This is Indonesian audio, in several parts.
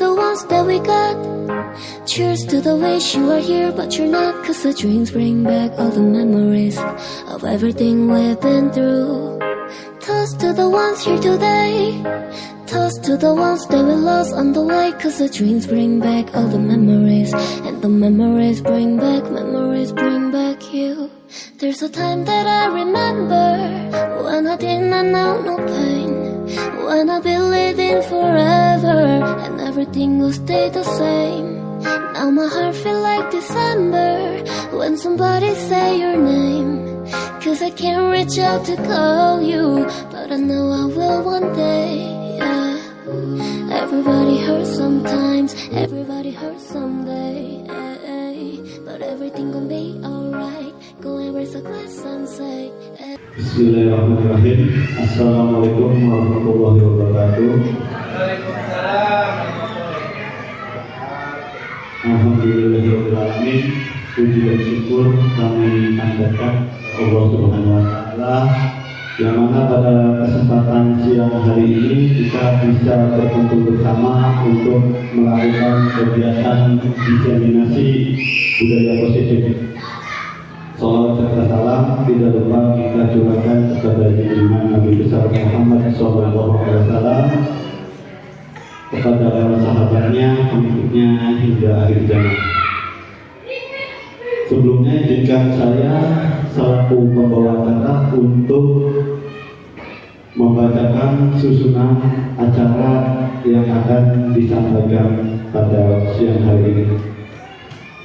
the ones that we got. Cheers to the wish you are here but you're not, 'cause the drinks bring back all the memories of everything we've been through. Toast to the ones here today. Toast to the ones that we lost on the way, 'cause the dreams bring back all the memories, and the memories bring back you. There's a time that I remember when I did not know no pain, when I believed in forever and everything will stay the same. Now my heart feel like December when somebody say your name, 'cause I can't reach out to call you, but I know I will one day. Yeah. Everybody hurts sometimes, everybody hurts someday, but everything gon' be alright. Go and raise a glass and say Bismillahirrahmanirrahim. Assalamualaikum warahmatullahi wabarakatuh. Alhamdulillahirrahmanirrahim. Puji dan syukur kami panjatkan Allah Subhanahu wa Ta'ala, yang mana pada kesempatan siang hari ini kita bisa berkumpul bersama untuk melakukan kegiatan diseminasi budaya positif. Salawat serta salam tidak lupa kita curahkan kepada junjungan Nabi besar Muhammad SAW, kepada para sahabatnya, pengikutnya hingga akhir zaman. Sebelumnya izinkan saya selaku pembawa acara untuk membacakan susunan acara yang akan disampaikan pada siang hari ini.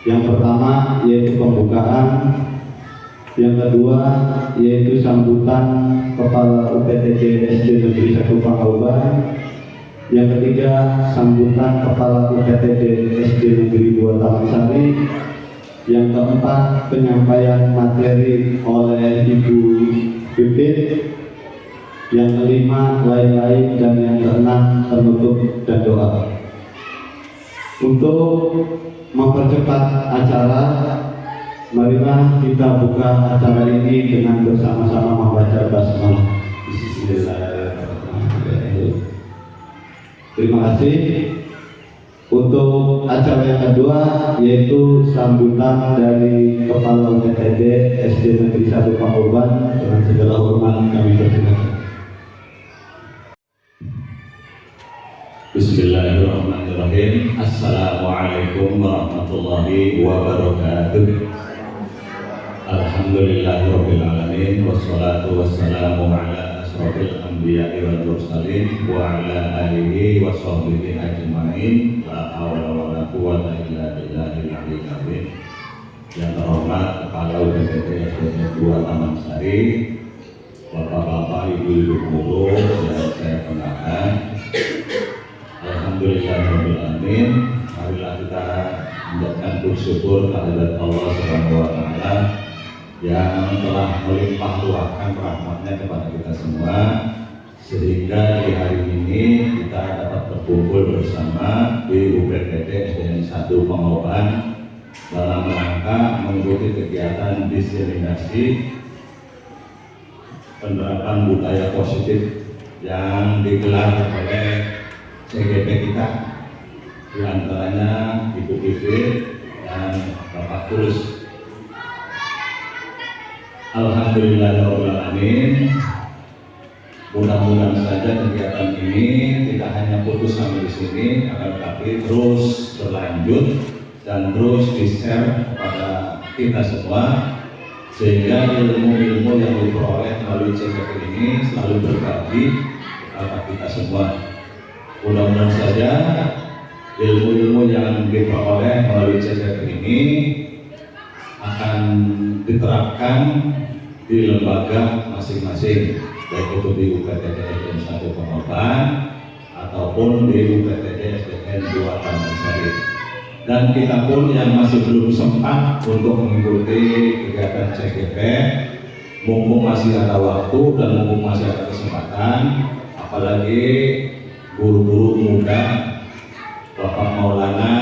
Yang pertama yaitu pembukaan, yang kedua yaitu sambutan Kepala UPTJ SD Negeri 1 Pangauban, yang ketiga sambutan Kepala UPTJ SD Negeri 2 Taman Sari, yang keempat penyampaian materi oleh Ibu Pipit, yang kelima lain-lain, dan yang keenam penutup dan doa. Untuk mempercepat acara, marilah kita buka acara ini dengan bersama-sama membaca basmalah. Bismillahirrahmanirrahim. Terima kasih. Untuk acara yang kedua yaitu sambutan dari Kepala UPTJ SD Negeri 1 Pangauban, dengan segala hormat kami persilakan. Bismillahirrahmanirrahim. Assalamualaikum warahmatullahi wabarakatuh. Alhamdulillahirabbil alamin, wassalatu wassalamu ala asrofil anbiya'i wal mursalin wa ala alihi wa sahbihi ajma'in. La haula wa la quwwata illa billahil aliyyil azim. Yang terhormat Kepala UPTJ SD 2 Taman Sari, Bapak-bapak, Ibu-ibu guru yang saya banggakan. Alhamdulillahirabbil alamin. Marilah kita mengucapkan bersyukur kehadirat Allah Subhanahu wa Ta'ala yang telah melimpah ruahkan rahmatnya kepada kita semua, sehingga di hari ini kita dapat berkumpul bersama di UPTJ SDN 1 Pangauban dalam rangka mengikuti kegiatan diseminasi penerapan budaya positif yang digelar oleh CGP kita, di antaranya Ibu Pipit dan Bapak Tulus. Alhamdulillahirrahmanirrahim. Mudah-mudahan saja kegiatan ini tidak hanya putus sampai di sini, akan tetapi terus berlanjut dan terus di-share kepada kita semua, sehingga ilmu-ilmu yang diperoleh melalui CGP ini selalu berbagi kepada kita semua. Mudah-mudahan saja ilmu-ilmu yang diperoleh melalui CGP ini akan diterapkan di lembaga masing-masing, baik itu di UPTJ SDN 1 Pangauban ataupun di UPTJ SDN 2 Taman Sari. Dan kita pun yang masih belum sempat untuk mengikuti kegiatan CGP, mumpung masih ada waktu dan mumpung masih ada kesempatan, apalagi guru-guru muda, Bapak Maulana,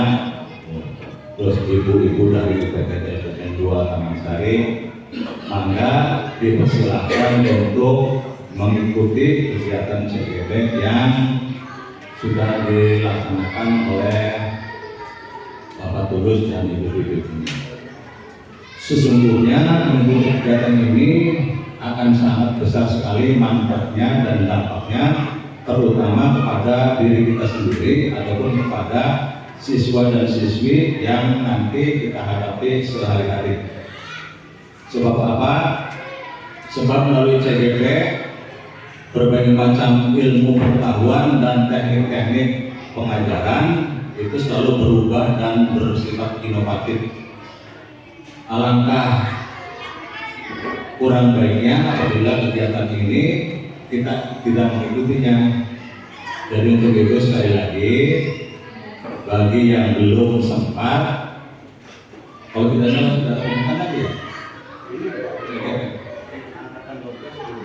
terus ibu-ibu dari UPTJ SDN 2 Taman Sari, maka dipersilahkan untuk mengikuti kegiatan CGP yang sudah dilaksanakan oleh Bapak Tulus dan Ibu Bibit ini. Sesungguhnya mengikuti kegiatan ini akan sangat besar sekali manfaatnya dan dampaknya, terutama kepada diri kita sendiri ataupun kepada siswa dan siswi yang nanti kita hadapi sehari-hari. Sebab apa? Sebab melalui CGP berbagai macam ilmu pengetahuan dan teknik-teknik pengajaran itu selalu berubah dan bersifat inovatif. Alangkah kurang baiknya apabila kegiatan ini kita tidak mengikutinya. Jadi untuk itu sekali lagi, bagi yang belum sempat, kalau tidak salah sudah temukan lagi ya?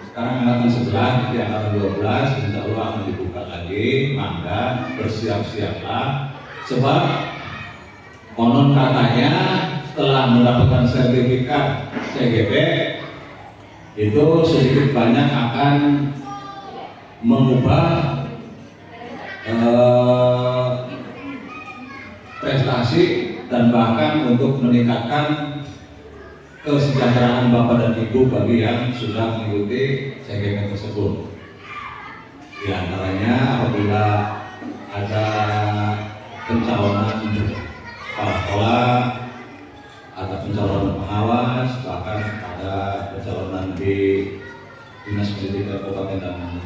Sekarang angkatan 11, nanti angkatan 12, insya Allah akan dibuka lagi. Maka bersiap-siaplah, sebab konon katanya setelah mendapatkan sertifikat CGP itu sedikit banyak akan mengubah prestasi dan bahkan untuk meningkatkan kesejahteraan Bapak dan Ibu bagi yang sudah mengikuti CGP tersebut. Di antaranya apabila ada pencalonan kepala sekolah, ada pencalonan pengawas, bahkan ada pencalonan di Dinas Pendidikan Kabupaten dan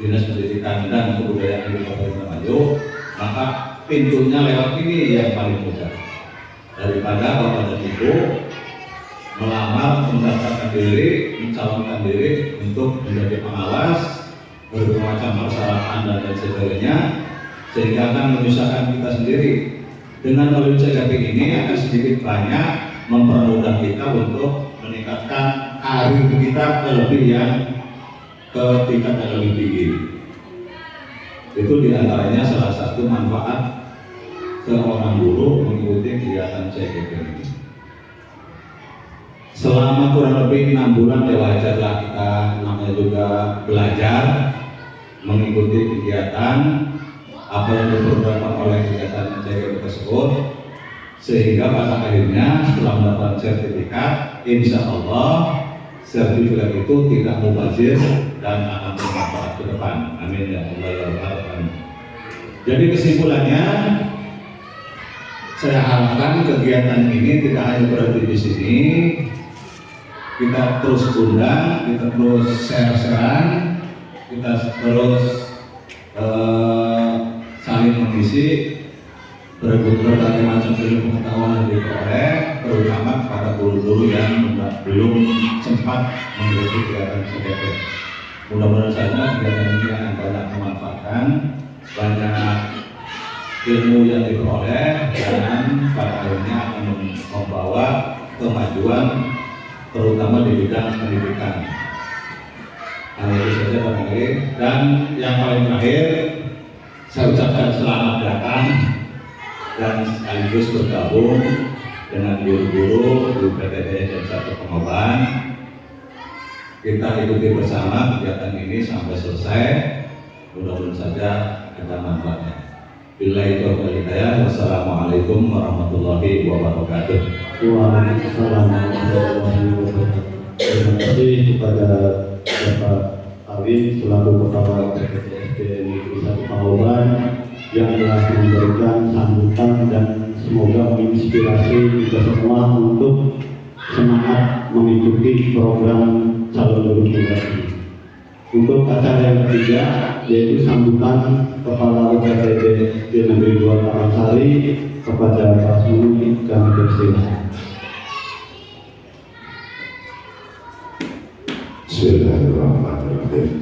Dinas Pendidikan dan Kebudayaan di Kabupaten Nganjuk, maka pintunya lewat ini yang paling mudah. Daripada Bapak dan Ibu melamar, mendaftarkan diri, mencalonkan diri untuk menjadi pengawas, berbagai macam persyaratan dan lain sebagainya, sehingga akan menyusahkan kita sendiri. Dengan melalui CGP ini akan sedikit banyak mempermudah kita untuk meningkatkan karir kita ke tingkat yang lebih tinggi. Itu diantaranya salah satu manfaat seorang guru mengikuti kegiatan CGP ini. Selama kurang lebih 6 bulan ya wajarlah kita namanya juga belajar mengikuti kegiatan apa yang diprogramkan oleh kegiatan CGP tersebut, sehingga pada akhirnya setelah mendapatkan sertifikat, insya Allah sertifikat itu tidak mubazir dan akan bermanfaat ke depan. Amin ya Allah ya Rabbal. Jadi kesimpulannya, saya harapkan kegiatan ini tidak hanya berhenti di sini. Kita terus undang, kita terus share-sharean, kita terus saling mengisi berbagai macam ilmu pengetahuan yang diperoleh, terutama kepada guru-guru yang belum sempat mengikuti kegiatan CGP. Mudah-mudahan saja kegiatan ini akan banyak memanfaatkan, banyak ilmu yang diperoleh, dan pada akhirnya akan membawa kemajuan terutama di bidang pendidikan. Hanya itu saja barangkali. Dan yang paling terakhir, saya ucapkan selamat datang dan sekaligus bergabung dengan guru-guru di PTD dan satu Pengoban. Kita ikuti bersama kegiatan ini sampai selesai. Mudah-mudahan saja ada manfaatnya. Billahi taufiq wal hidayah. Wassalamualaikum warahmatullahi wabarakatuh. Waalaikumsalam warahmatullahi wabarakatuh. Terima kasih kepada Bapak Awin selaku Kepala PTSD Negeri 1 Pengoban yang telah memberikan sambutan dan semoga menginspirasi kita semua untuk semangat mengikuti program calon guru muda ini. Untuk acara yang ketiga yaitu sambutan Kepala UPTD di Negeri 2 Tarangsari kepada Pak Suni kami persilakan. Bismillahirrahmanirrahim.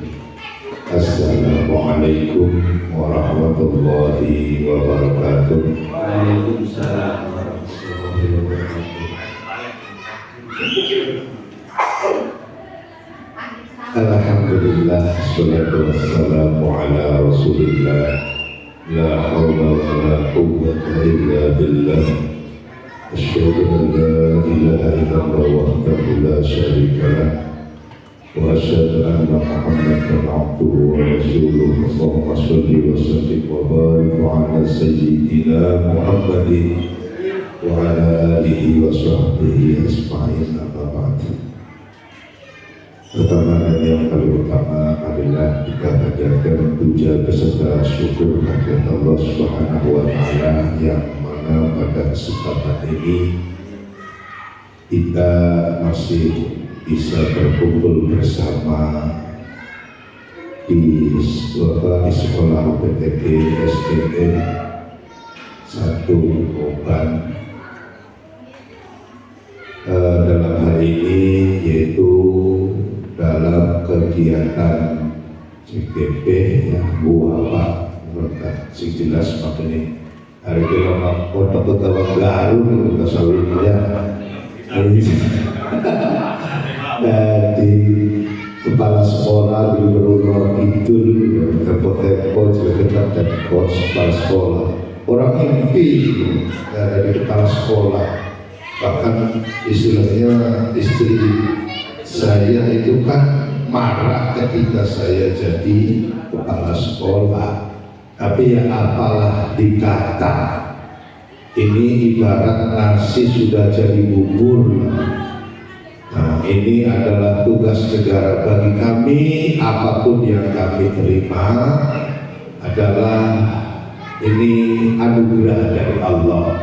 Assalamualaikum warahmatullahi wabarakatuh. Waalaikumsalam warahmatullahi wabarakatuh. Alhamdulillah, salatu wassalamu ala rasulillah, la hawla wa la quwwata illa billah. Asyhadu an la ilaha illallah wahdahu la syarika lah, وأشهد أن محمدا عبده ورسوله اللهم صل وسلم وبارك على سيدنا محمد وعلى آله وصحبه أجمعين أما بعد. Pertama dan yang paling utama adalah kita panjatkan puja beserta syukur kepada Allah Subhanahu wa Ta'ala yang mana pada kesempatan ini kita masih bisa berkumpul bersama di sekolah PTT SDN 1 Oban dalam hal ini yaitu dalam kegiatan CGP yang buah sing jelas makanya hari itu lama kota garu kita sawitnya dari kepala sekolah di Gubernur Kidul tempo-tempo cerita dan kepala sekolah orang mimpi dari kepala sekolah bahkan istilahnya istri saya itu kan marah ketika saya jadi kepala sekolah, tapi ya apalah dikata ini ibarat nasi sudah jadi bubur. Nah, ini adalah tugas negara bagi kami. Apapun yang kami terima adalah ini anugerah dari Allah.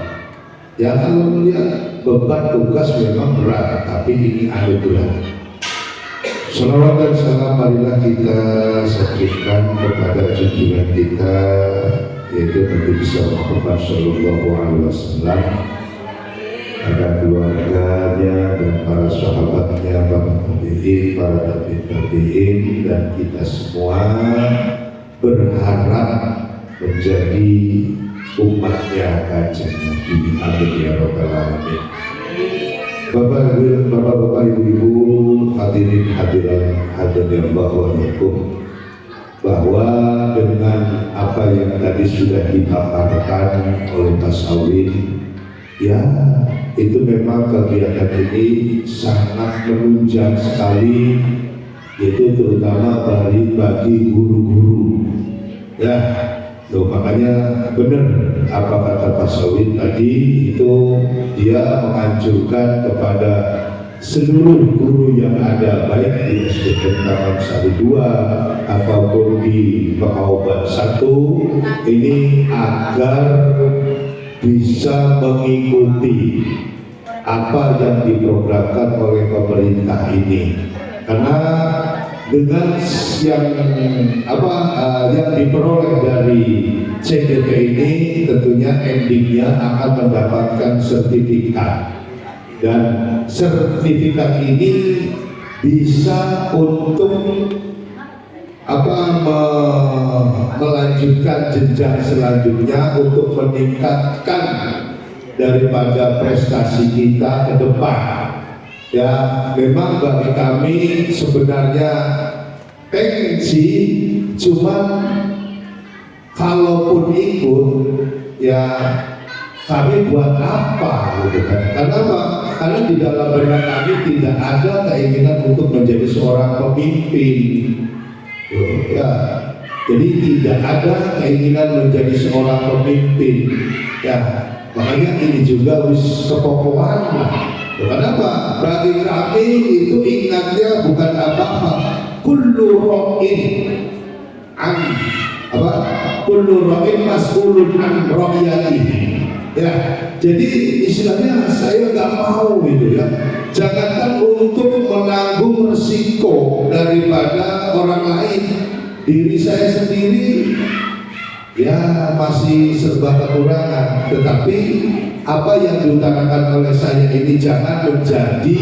Ya kalau melihat beban tugas memang berat, tapi ini anugerah. Salawat dan salam marilah kita sampaikan kepada junjungan kita yaitu Nabi besar Muhammad Sallallahu Alaihi Wasallam, pada keluarganya dan para sahabatnya, para tabi'in, para tabi'in, dan kita semua berharap menjadi umatnya Kanjeng Nabi. Amin ya rabbal alamin. Bapak-bapak, ibu-ibu, hadirin hadirat bahwa dengan apa yang tadi sudah dipaparkan oleh Mas Awin, ya itu memang kegiatan ini sangat menunjang sekali, yaitu terutama bagi guru-guru. Ya, tuh makanya benar apa kata Pak Sawit tadi, itu dia menganjurkan kepada seluruh guru yang ada baik di SDN Taman Sari 2 ataupun di Pekauban 1 ini agar bisa mengikuti apa yang diprogramkan oleh pemerintah ini, karena dengan yang diperoleh dari CGP ini tentunya endingnya akan mendapatkan sertifikat, dan sertifikat ini bisa untuk melanjutkan jenjang selanjutnya untuk meningkatkan daripada prestasi kita ke depan. Ya, memang bagi kami sebenarnya pengen sih, cuman kalaupun ikut ya kami buat apa gitu kan? Karena di dalam benak kami tidak ada keinginan untuk menjadi seorang pemimpin. Ya, jadi tidak ada keinginan menjadi seorang pemimpin. Ya, makanya ini juga wis kepokokan lah. Kenapa? Bagi kami itu ingatnya bukan apa-apa. Kullu ra'in an kullu ra'in mas'ulun an ra'yatihi. Ya, jadi istilahnya saya nggak mau gitu ya. Jangankan untuk menanggung resiko daripada orang lain, diri saya sendiri ya masih serba kekurangan. Tetapi apa yang diutarakan oleh saya ini jangan menjadi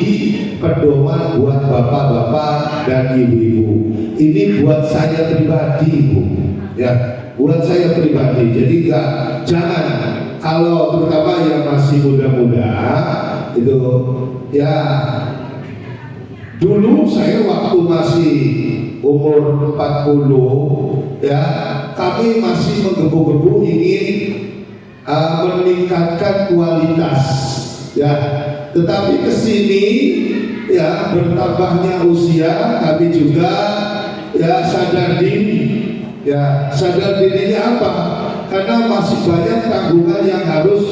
pedoman buat bapak-bapak dan ibu-ibu. Ini buat saya pribadi, Bu. Ya, buat saya pribadi. Jadi jangan, kalau terutama yang masih muda-muda itu ya, dulu saya waktu masih umur 40 ya, kami masih menggebu-gebu ingin meningkatkan kualitas ya, Tetapi kesini ya bertambahnya usia, kami juga ya sadar diri. Ya sadar dirinya apa? Karena masih banyak tanggungan yang harus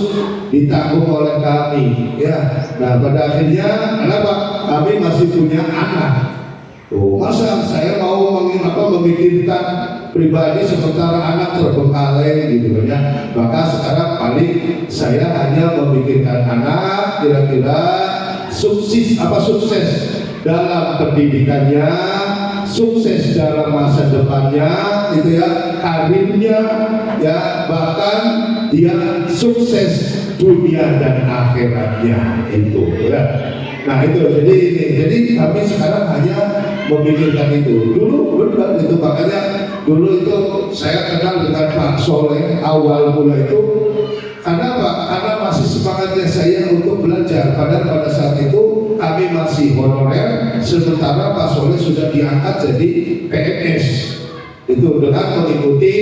ditanggung oleh kami. Ya, nah pada akhirnya kenapa? Kami masih punya anak. Oh, masa saya mau memikirkan pribadi sementara anak terbengkalai gitu ya. Maka sekarang paling saya hanya memikirkan anak, kira-kira sukses dalam pendidikannya, sukses dalam masa depannya, gitu ya, karirnya, ya, bahkan dia sukses dunia dan akhiratnya itu, ya. Nah itu jadi kami sekarang hanya memikirkan itu. Dulu benar itu, makanya dulu itu saya kenal dengan Pak Soleh awal mula itu. Karena apa? Karena masih semangatnya saya untuk belajar. Padahal pada saat itu kami masih honorer, sementara Pak Soleh sudah diangkat jadi PNS. Itu dengan mengikuti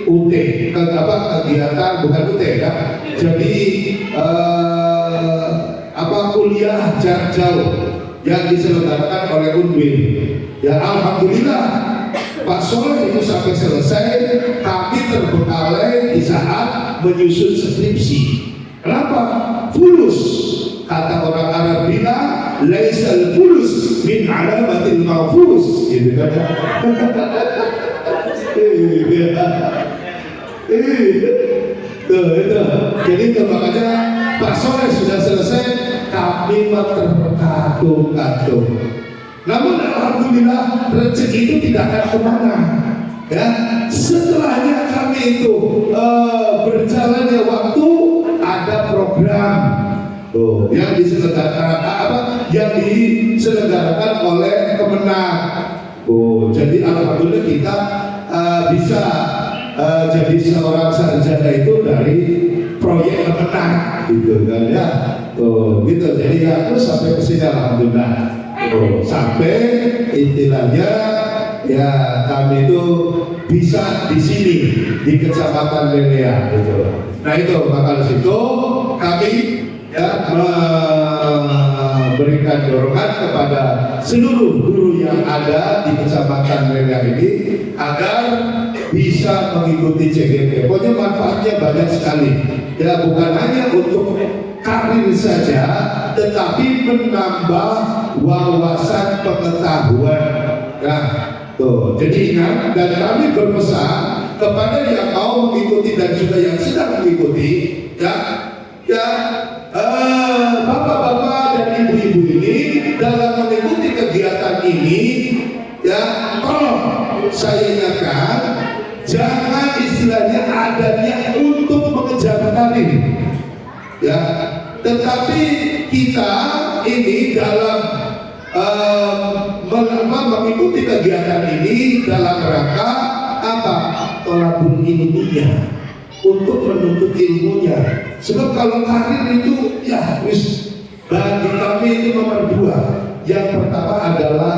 UT, kegiatan bukan UT ya. Jadi kuliah jarak jauh yang diselenggarakan oleh UNWIL. Ya alhamdulillah Pak Soleh itu sampai selesai, kami terbengkalai di saat menyusun skripsi. Kenapa? Fulus. Kata orang Arab bilang, laisal fulus min alamatil mafus, gitu kan? Itu. Jadi itu makanya Pak Soleh sudah selesai, kami terkagum-kagum. Namun alhamdulillah rezeki itu tidak akan kemana. Ya, setelahnya kami itu berjalannya waktu ada program yang diselenggarakan oleh Kemenang. Jadi alhamdulillah kita bisa jadi seorang sarjana itu dari proyek Kemenang, gitu kan ya. Gitu. Jadi ya terus sampai ke sini alhamdulillah. Sampai istilahnya ya kami itu bisa di sini di Kecamatan Lelea gitu. Nah itu maka di situ kami ya memberikan dorongan kepada seluruh guru yang ada di Kecamatan Lelea ini agar bisa mengikuti CGP. Pokoknya manfaatnya banyak sekali. Ya bukan hanya untuk karir saja, tetapi menambah wawasan pengetahuan. Nah, tuh. Jadi ingat, dan kami berpesan kepada yang mau mengikuti dan juga yang sedang mengikuti, bapak-bapak dan ibu-ibu ini dalam mengikuti kegiatan ini, ya, tolong saya ingatkan, jangan istilahnya adanya untuk mengejar karir. Ya, tetapi kita ini dalam mengikuti kegiatan ini dalam rangka apa? Tolabul ilmiah, untuk menuntut ilmunya. Sebab kalau karir itu ya bagi kami itu nomor 2. Yang pertama adalah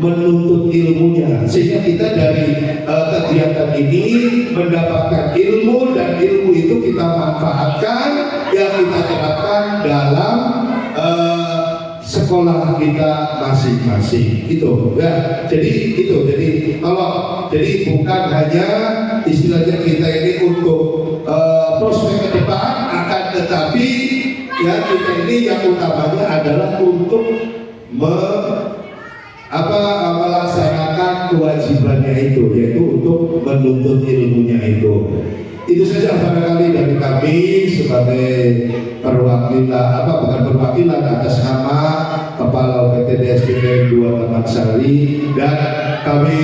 menuntut ilmunya, sehingga kita dari kegiatan ini mendapatkan ilmu, dan ilmu itu kita manfaatkan, yang kita terapkan dalam sekolah kita masing-masing. Itu ya. Jadi itu. Jadi bukan hanya istilahnya kita ini untuk prospek ke depan, akan tetapi ya kita ini yang utamanya adalah untuk melaksanakan kewajibannya itu, yaitu untuk menuntut ilmunya itu. Itu saja barangkali dari kami sebagai perwakilan atas nama Kepala UPT SDN 2 Taman Sari, dan kami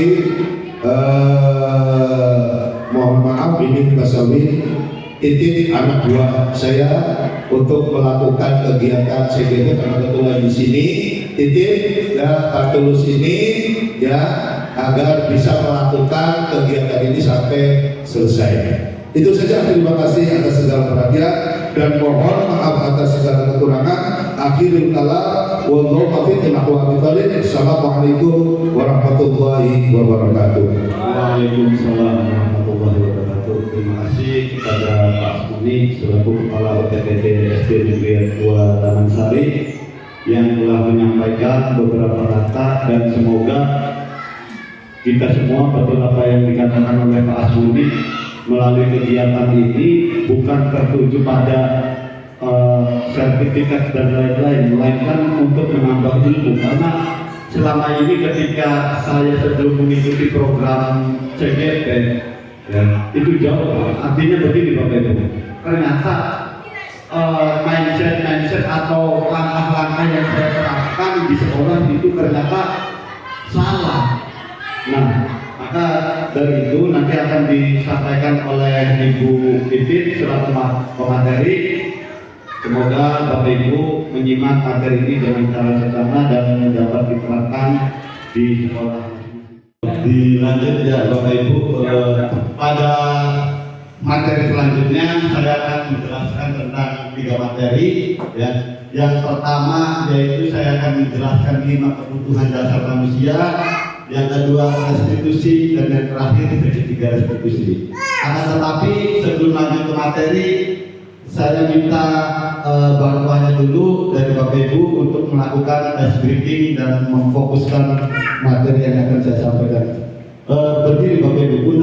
mohon maaf ini Basawi titip anak buah saya untuk melakukan kegiatan CGP, karena kebetulan di sini titip ya Pak Tulus ini ya, agar bisa melakukan kegiatan ini sampai selesai. Itu saja, terima kasih atas segala perhatian dan mohon maaf atas segala kekurangan. Akhirul kalam, wallahu taufiq wal hidayah. Assalamualaikum warahmatullahi wabarakatuh. Waalaikumsalam warahmatullahi wabarakatuh. Terima kasih kepada Pak Budi Asmuni selaku Kepala OTPD SD Negeri 2 Taman Sari yang telah menyampaikan beberapa kata, dan semoga kita semua betul apa yang dikatakan oleh Pak Asmuni melalui kegiatan ini bukan tertuju pada sertifikat dan lain-lain, melainkan untuk menambah ilmu. Karena selama ini ketika saya sebelum mengikuti program CGP ya, itu jauh, artinya begini Bapak Ibu, ternyata mindset atau langkah-langkah yang saya terapkan di sekolah itu ternyata salah. Nah, maka dari itu nanti akan disampaikan oleh Ibu Titit selaku pemateri. Semoga Bapak Ibu menyimak materi ini dengan cara seksama dan dapat diterapkan di sekolah. Dilanjut ya Bapak Ibu, pada materi selanjutnya saya akan menjelaskan tentang 3 materi ya. Yang pertama yaitu saya akan menjelaskan 5 kebutuhan dasar manusia, yang kedua restitusi, dan yang terakhir segitiga restitusi. Akan tetapi sebelum lanjut ke materi, saya minta bantuannya dulu dari Bapak Ibu untuk melakukan ice breaking dan memfokuskan materi yang akan saya sampaikan. Berdiri Bapak Ibu,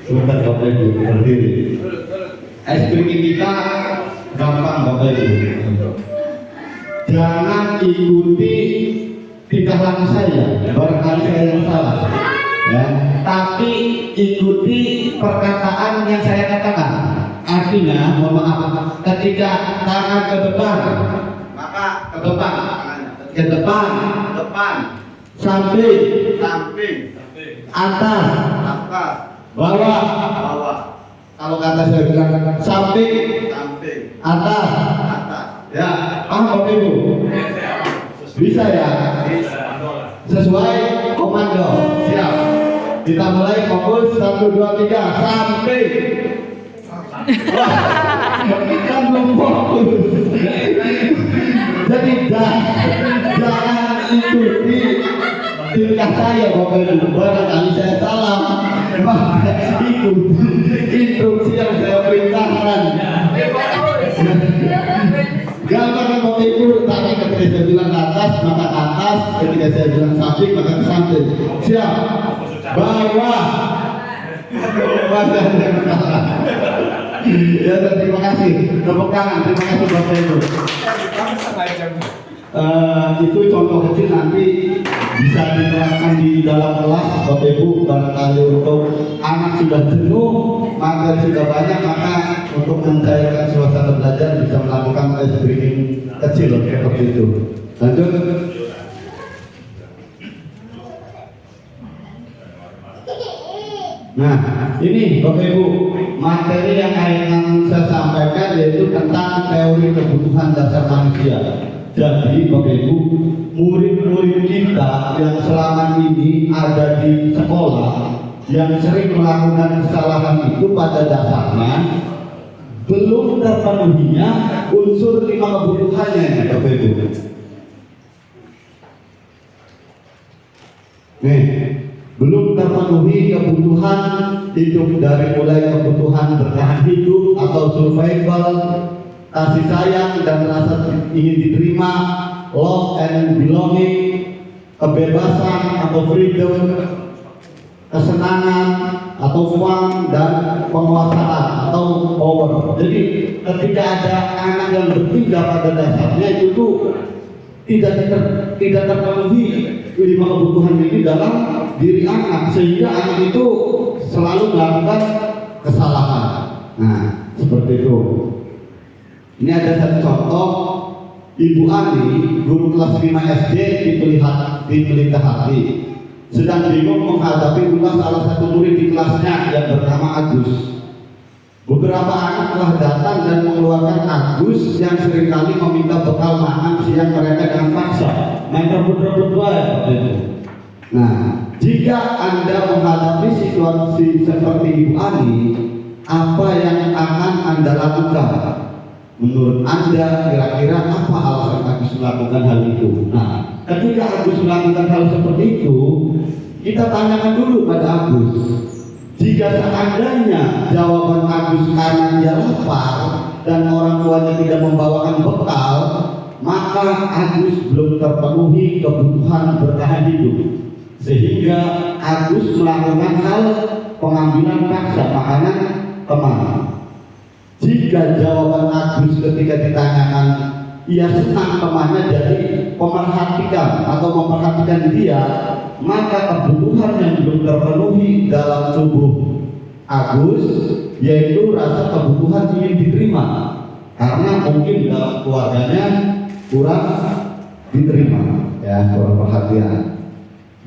sebentar Bapak Ibu, berdiri. Ice breaking kita gampang Bapak Ibu. Jangan ikuti tingkah laku saya, barangkali saya yang salah ya, tapi ikuti perkataan yang saya katakan. Artinya, mohon maaf, ketika tangan ke depan, maka ke depan, ke depan, samping, atas, bawah. Kalau kata saya bilang samping, atas. Ya, paham Bapak Ibu? Bisa ya? Sesuai komando. Siap. Kita mulai, fokus 1, 2, 3, samping. Wah, kan belum fokus. Jadi jangan ikuti tingkah saya Bapak Ibu. Barangkali saya salah, maka ikuti instruksi yang saya perintahkan. Gampang kan Bapak Ibu, tadi ketika saya bilang ke atas, maka ke atas, ketika saya bilang samping, maka ke samping. Siap. Bawah. Ya, terima kasih. Tepuk tangan, terima kasih Bapak Ibu. Itu contoh kecil, nanti bisa diterapkan di dalam kelas Bapak Ibu. Barangkali untuk anak sudah jenuh, materi sudah banyak, maka untuk mencairkan suasana belajar bisa melakukan ice breaking kecil seperti itu. Lanjut. Nah, ini Bapak Ibu, materi yang akan saya sampaikan yaitu tentang teori kebutuhan dasar manusia. Jadi Bapak Ibu, murid-murid kita yang selama ini ada di sekolah yang sering melakukan kesalahan itu pada dasarnya belum terpenuhinya unsur 5 kebutuhannya, Bapak Ibu. Nih, belum terpenuhi kebutuhan hidup, dari mulai kebutuhan bertahan hidup atau survival, kasih sayang dan rasa ingin diterima, love and belonging, kebebasan atau freedom, kesenangan atau fun, dan penguasaan atau power. Jadi ketika ada anak yang bertiga pada dasarnya itu tuh tidak terpenuhi 5 kebutuhan ini dalam diri anak, sehingga anak itu selalu melakukan kesalahan. Nah, seperti itu. Ini ada satu contoh. Ibu Ani, guru kelas 5 SD di Pelita Hati, sedang bingung menghadapi ulas salah satu murid di kelasnya yang bernama Agus. Beberapa anak telah datang dan mengeluarkan Agus yang seringkali meminta bekal makan siang mereka dengan paksa. Mereka berdua ya. Nah, jika Anda menghadapi situasi seperti Ibu Ani, apa yang akan Anda lakukan? Menurut Anda, kira-kira apa alasan Agus melakukan hal itu? Nah, ketika Agus melakukan hal seperti itu, kita tanyakan dulu pada Agus, Jika seandainya jawaban Agus karena dia lapar dan orang tuanya tidak membawakan bekal, maka Agus belum terpenuhi kebutuhan bertahan hidup, sehingga Agus melakukan hal pengambilan paksa makanan kemana. Jika jawaban Agus ketika ditanyakan ia senang temannya jadi pemerhatikan atau memperhatikan dia, maka kebutuhan yang belum terpenuhi dalam tubuh Agus yaitu rasa kebutuhan ingin diterima, karena mungkin dalam keluarganya kurang diterima, ya, kurang perhatian.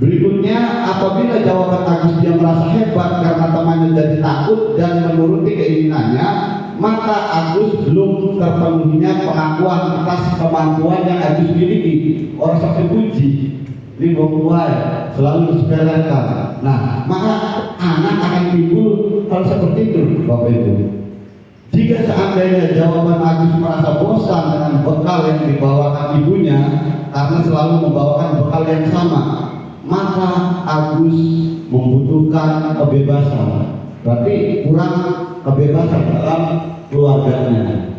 Berikutnya, apabila jawaban Agus dia merasa hebat karena temannya jadi takut dan menuruti keinginannya, maka Agus belum terpenuhinya pengakuan atas kemampuan yang Agus miliki. Orang seperti puji, ini ya, selalu disepelekan. Nah, maka anak akan timbul hal seperti itu, Bapak Ibu. Jika seandainya jawaban Agus merasa bosan dengan bekal yang dibawakan ibunya karena selalu membawakan bekal yang sama, maka Agus membutuhkan kebebasan. Berarti kurang kebebasan dalam keluarganya.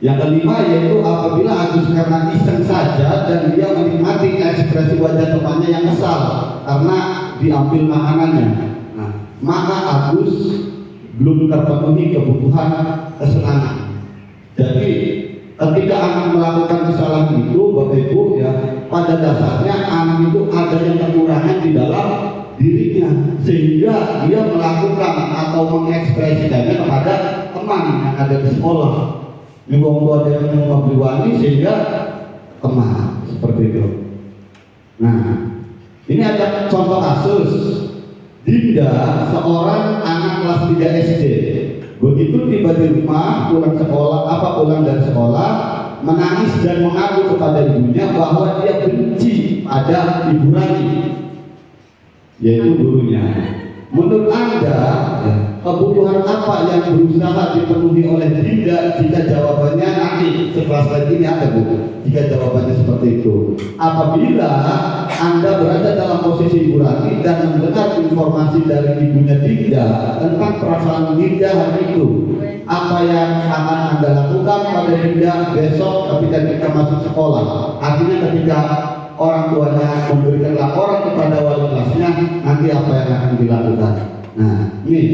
Yang kelima yaitu apabila Agus karena iseng saja dan dia menikmati ekspresi wajah temannya yang kesal karena diambil makanannya, nah, maka Agus belum terpenuhi kebutuhan kesenangan. Jadi ketika anak melakukan kesalahan itu, Bapak Ibu, ya, pada dasarnya anak itu ada yang kekurangan di dalam dirinya, sehingga dia melakukan atau mengekspresikannya kepada teman yang ada di sekolah. Ini tua dia yang memperwani sehingga teman seperti itu. Nah, ini ada contoh kasus. Dinda, seorang anak kelas 3 SD, begitu tiba di rumah pulang dari sekolah, menangis dan mengaku kepada ibunya bahwa dia benci pada Ibu Rani, yaitu gurunya. Menurut Anda, kebutuhan apa yang berusaha dipenuhi oleh Dinda jika jawabannya nanti setelah slide ini ada, Bu? Jika jawabannya seperti itu, apabila Anda berada dalam posisi Ibu Rani dan mendengar informasi dari ibunya Dinda tentang perasaan Dinda hari itu, apa yang akan Anda lakukan pada Dinda besok ketika kita masuk sekolah? Artinya ketika orang tuanya memberikan laporan kepada wali kelasnya, nanti apa yang akan dilakukan? Nah, ini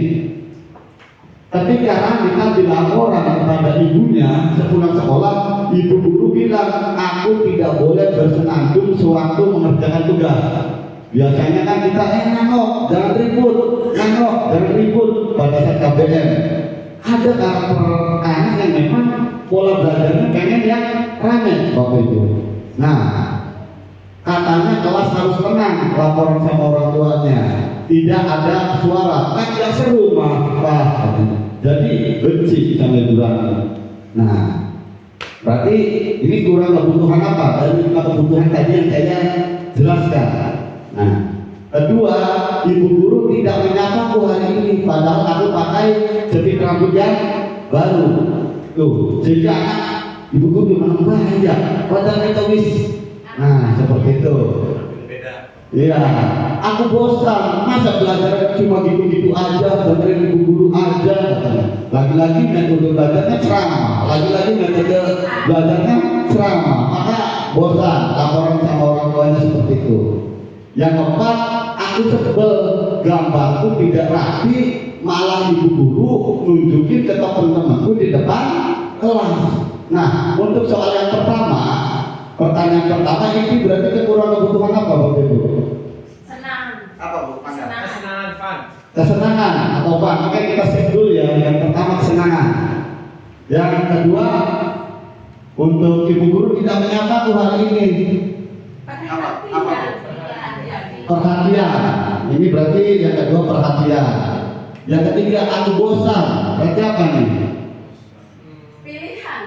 ketika Rani dilaporan kepada ibunya sepulang sekolah, ibu guru bilang, aku tidak boleh bersenandung sewaktu mengerjakan tugas. Biasanya kan kita nengok, jangan ribut, nengok, jangan ribut pada saat KBM. Ada karakter anak yang memang pola belajarnya pengen yang ramai, Bapak Ibu. Nah, katanya kelas harus tenang, laporan sama orang tuanya, tidak ada suara, kan tidak seru Pak. Jadi benci sama Ibu Rani. Nah, berarti ini kurang kebutuhan apa? Dari 5 kebutuhan tadi yang saya jelaskan. Nah, kedua, ibu guru tidak menyapaku hari ini, padahal aku pakai jepit rambut yang baru. Tuh, sehingga ibu guru memang bahaya, padahal kita wis. Nah, seperti itu. Iya, aku bosan, masa belajar cuma gitu-gitu aja, dengerin ibu guru aja. Lagi-lagi metode belajarnya ceramah, lagi-lagi metode belajarnya ceramah, maka bosan, laporan sama orang tuanya seperti itu. Yang keempat, aku sebel, gambarku tidak rapi, malah ibu guru nunjukin ke teman-temanku di depan kelas. Nah, untuk soal yang pertama, pertanyaan pertama ini berarti kekurangan kebutuhan apa, Bapak Ibu? Senang. Apa, Bu? Kesenangan, fun. Kesenangan atau fun. Oke, kita cek dulu ya. Yang pertama kesenangan. Yang kedua, untuk ibu guru tidak menyapa tuh hari ini. Apa? Perhatian. Ini berarti yang kedua perhatian. Yang ketiga, aku bosan. Berarti apa nih? Pilihan.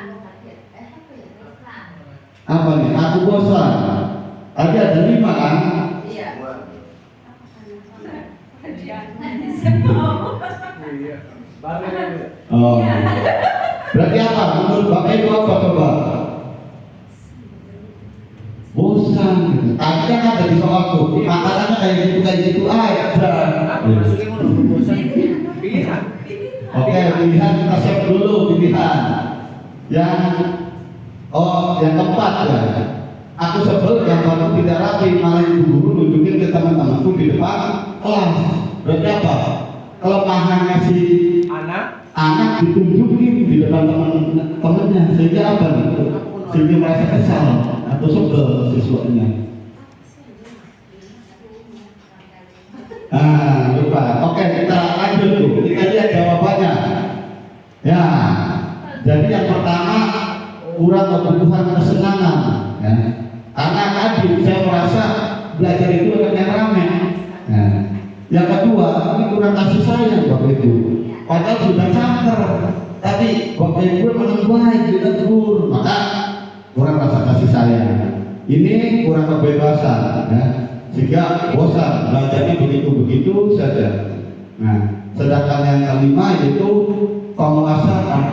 Apa nih? Aku bosan. Tadi ada 5 kan? Iya. Oh. Berarti apa? Menurut Bapak Ibu apa coba? Bosan. gitu. Tadi kan ada di soal tuh, makanannya kayak gitu aja. Pilihan. Oke, pilihan kita siap dulu pilihan. Yang keempat ya. Aku sebel yang baru tidak rapi, malah ibu guru nunjukin ke teman-temanku di depan kelas. Berarti apa? Kelemahannya si anak ditunjukin di depan teman-temannya, sehingga apa nih? Sehingga merasa kesal atau sebel siswanya. Lupa. Oke, kita lanjut tuh. Kita lihat jawabannya. Ya, jadi yang pertama kurang kebutuhan kesenangan. Ya. Karena tadi saya merasa belajar itu yang rame. Ya. Yang kedua, ini kurang kasih sayang Bapak Ibu. Padahal sudah cangker, tapi Bapak Ibu menungguai sudah tegur, maka kurang rasa kasih sayang. Ini kurang kebebasan, ya. Sehingga bosan belajarnya begitu-begitu saja. Nah, sedangkan yang kelima yaitu penguasaan,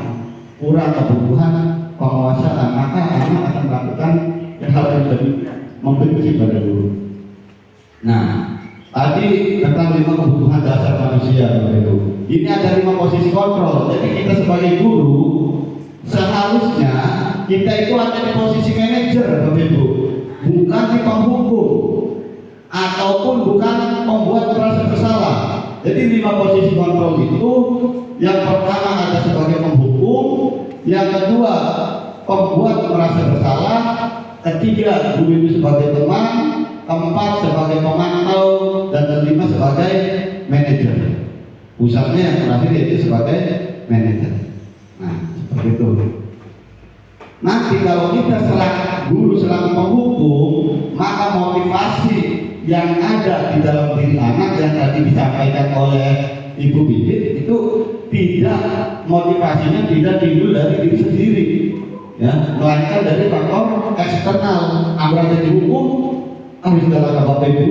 kurang kebutuhan penguasaan, maka anak akan melakukan hal yang lebih membenci pada guru. Nah, tadi tentang 5 kebutuhan dasar manusia itu. Ini ada 5 posisi kontrol. Jadi kita sebagai guru seharusnya kita itu ada di posisi manajer, Bapak Ibu, bukan di penghukum ataupun bukan membuat merasa bersalah. Jadi 5 posisi kontrol itu, yang pertama ada sebagai penghukum, yang kedua pembuat merasa bersalah, ketiga guru itu sebagai teman, keempat sebagai pemantau, dan kelima sebagai manajer. Pusatnya yang terakhir yaitu sebagai manajer. Nah, seperti itu. Nanti kalau kita guru selaku penghukum, maka motivasi yang ada di dalam diri anak yang tadi disampaikan oleh Ibu Bibit itu motivasinya tidak timbul dari diri sendiri, ya, melainkan dari faktor eksternal. Ambil jadi hukum, sudah lama Bapak Ibu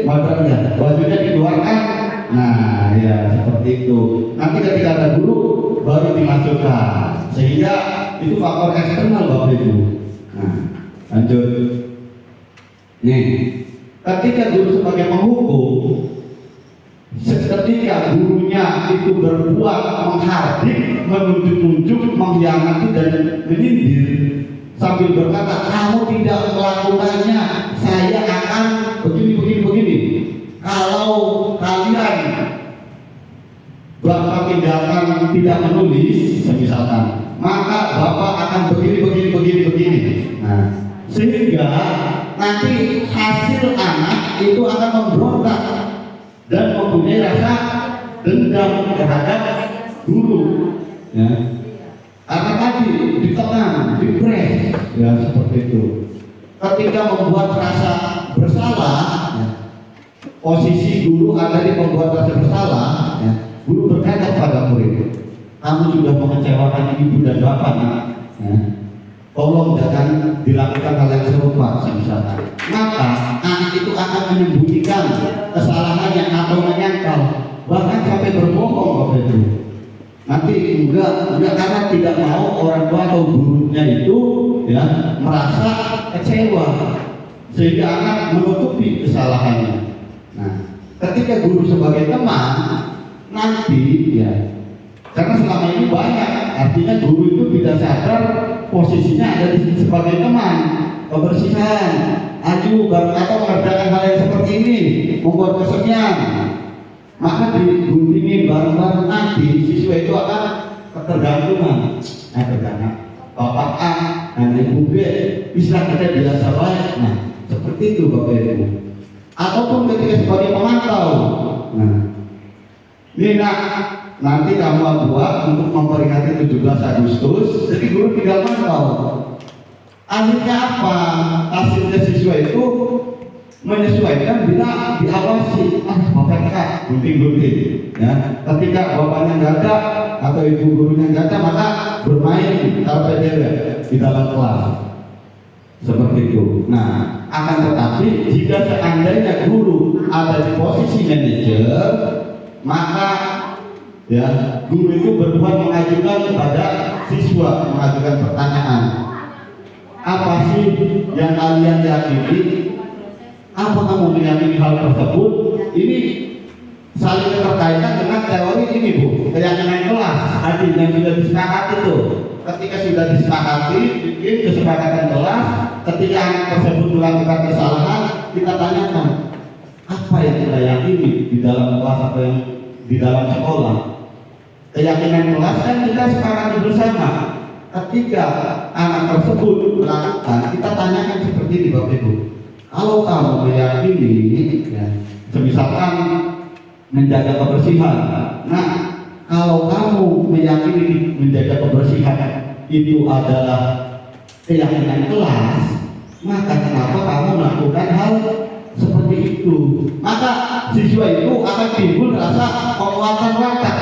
materinya, bajunya dikeluarkan. Nah, ya seperti itu. Nanti ketika ada guru baru dimasukkan, sehingga itu faktor eksternal Bapak Ibu. Nah, lanjut. Nih, ketika guru sebagai penghukum, ketika gurunya itu berbuat menghardik, menunjuk-nunjuk, mengkhianati dan menyindir sambil berkata, kamu tidak melakukannya, saya akan begini. Kalau kalian Bapak tinggalkan tidak menulis, misalkan, maka Bapak akan begini. Nah, sehingga nanti hasil anak itu akan memberontak dan mempunyai rasa dendam terhadap guru, ya. Karena tadi ditekan, dipres, ya seperti itu. Ketika membuat rasa bersalah, ya, posisi guru ada di membuat rasa bersalah, ya. Guru berkata pada murid, kamu sudah mengecewakan ibu dan bapak, nak, ya. Tolong jangan dilakukan hal yang serupa, misalkan. Maka anak itu akan menyembunyikan kesalahannya atau menyangkal, bahkan sampai berbohong Bapak Ibu. Nanti enggak karena tidak mau orang tua atau gurunya itu, ya, merasa kecewa, sehingga anak menutupi kesalahannya. Nah, ketika guru sebagai teman nanti, ya, karena selama ini banyak, artinya guru itu tidak sadar posisinya ada di sebagai teman, kebersihan, atau mengerjakan hal yang seperti ini, membuat kesenian, maka diguntingin bareng-bareng, nanti siswa itu akan ketergantungan. Tergantung Bapak A dan Ibu B, istilah kita biasa baik. Nah, seperti itu Bapak Ibu. Ataupun ketika sebagai pemantau, nah, ini nanti kamu buat untuk memperingati 17 Agustus, jadi guru tinggal mantau. Akhirnya apa? Hasilnya siswa itu menyesuaikan bila diawasi. Bapak Kak, gunting-gunting, ya. Ketika bapaknya nggak ada atau ibu gurunya nggak ada, maka bermain karpet di dalam kelas. Seperti itu. Nah, akan tetapi jika seandainya guru ada di posisi manajer, maka, ya, guru itu berbuat mengajukan kepada siswa, mengajukan pertanyaan, apa sih yang kalian yakini Apa kamu meyakini hal tersebut? Ini saling terkaitan dengan teori ini, Bu, keyakinan kelas tadi yang sudah disepakati itu. Ketika sudah disepakati, bikin kesepakatan kelas, ketika anak tersebut melakukan kesalahan, kita tanyakan apa yang kita yakini di dalam kelas atau yang di dalam sekolah. Keyakinan kelas kan kita sepakati bersama. Ketika anak tersebut melakukan, kita tanyakan seperti ini, Bapak Ibu. Kalau kamu meyakini, ya, misalkan menjaga kebersihan. Nah, kalau kamu meyakini menjaga kebersihan itu adalah keyakinan kelas, maka kenapa kamu melakukan hal seperti itu? Maka siswa itu akan timbul rasa penguatan watak